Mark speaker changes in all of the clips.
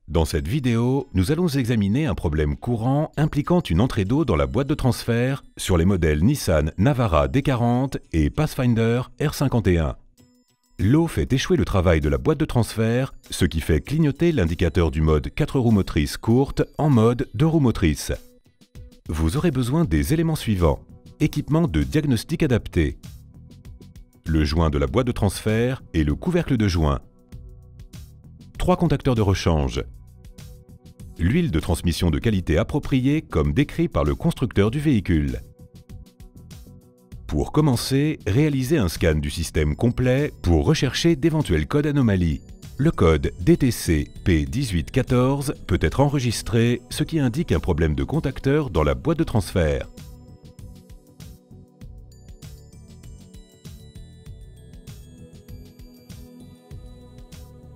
Speaker 1: Dans cette vidéo, nous allons examiner un problème courant impliquant une entrée d'eau dans la boîte de transfert sur les modèles Nissan Navara D40 et Pathfinder R51. L'eau fait échouer le travail de la boîte de transfert, ce qui fait clignoter l'indicateur du mode 4 roues motrices courtes en mode 2 roues motrices. Vous aurez besoin des éléments suivants. Équipement de diagnostic adapté, le joint de la boîte de transfert et le couvercle de joint, 3 contacteurs de rechange, l'huile de transmission de qualité appropriée comme décrit par le constructeur du véhicule. Pour commencer, réalisez un scan du système complet pour rechercher d'éventuels codes anomalies. Le code DTC P1814 peut être enregistré, ce qui indique un problème de contacteur dans la boîte de transfert.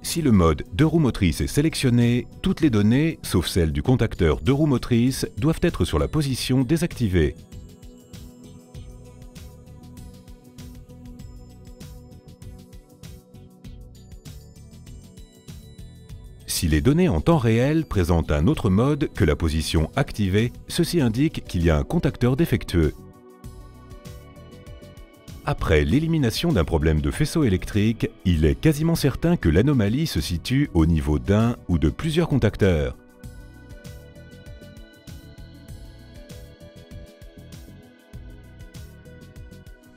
Speaker 1: Si le mode 2 roues motrices est sélectionné, toutes les données, sauf celles du contacteur 2 roues motrices, doivent être sur la position désactivée. Si les données en temps réel présentent un autre mode que la position activée, ceci indique qu'il y a un contacteur défectueux. Après l'élimination d'un problème de faisceau électrique, il est quasiment certain que l'anomalie se situe au niveau d'un ou de plusieurs contacteurs.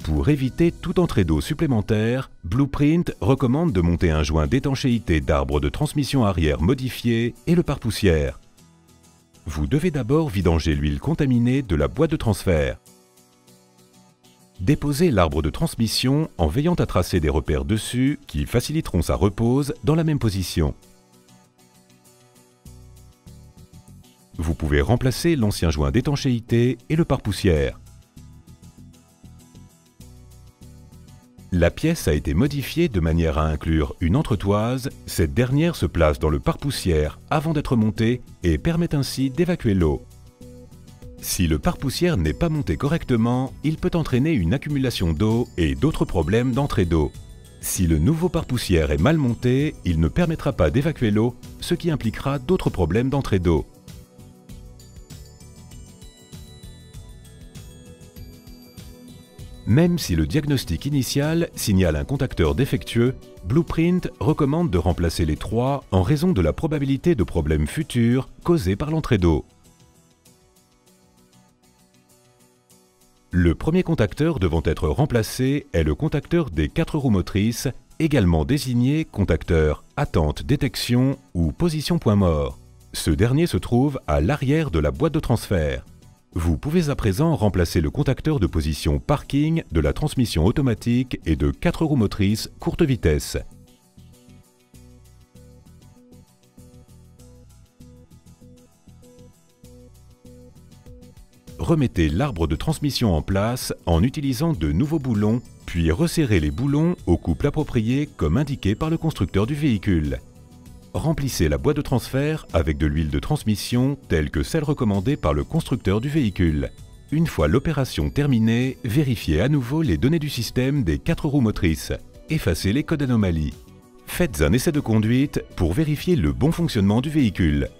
Speaker 1: Pour éviter toute entrée d'eau supplémentaire, Blueprint recommande de monter un joint d'étanchéité d'arbre de transmission arrière modifié et le pare-poussière. Vous devez d'abord vidanger l'huile contaminée de la boîte de transfert. Déposez l'arbre de transmission en veillant à tracer des repères dessus qui faciliteront sa repose dans la même position. Vous pouvez remplacer l'ancien joint d'étanchéité et le pare-poussière. La pièce a été modifiée de manière à inclure une entretoise. Cette dernière se place dans le pare-poussière avant d'être montée et permet ainsi d'évacuer l'eau. Si le pare-poussière n'est pas monté correctement, il peut entraîner une accumulation d'eau et d'autres problèmes d'entrée d'eau. Si le nouveau pare-poussière est mal monté, il ne permettra pas d'évacuer l'eau, ce qui impliquera d'autres problèmes d'entrée d'eau. Même si le diagnostic initial signale un contacteur défectueux, Blueprint recommande de remplacer les 3 en raison de la probabilité de problèmes futurs causés par l'entrée d'eau. Le premier contacteur devant être remplacé est le contacteur des 4 roues motrices, également désigné contacteur attente détection ou position point mort. Ce dernier se trouve à l'arrière de la boîte de transfert. Vous pouvez à présent remplacer le contacteur de position parking de la transmission automatique et de 4 roues motrices courte vitesse. Remettez l'arbre de transmission en place en utilisant de nouveaux boulons, puis resserrez les boulons au couple approprié comme indiqué par le constructeur du véhicule. Remplissez la boîte de transfert avec de l'huile de transmission telle que celle recommandée par le constructeur du véhicule. Une fois l'opération terminée, vérifiez à nouveau les données du système des 4 roues motrices. Effacez les codes anomalies. Faites un essai de conduite pour vérifier le bon fonctionnement du véhicule.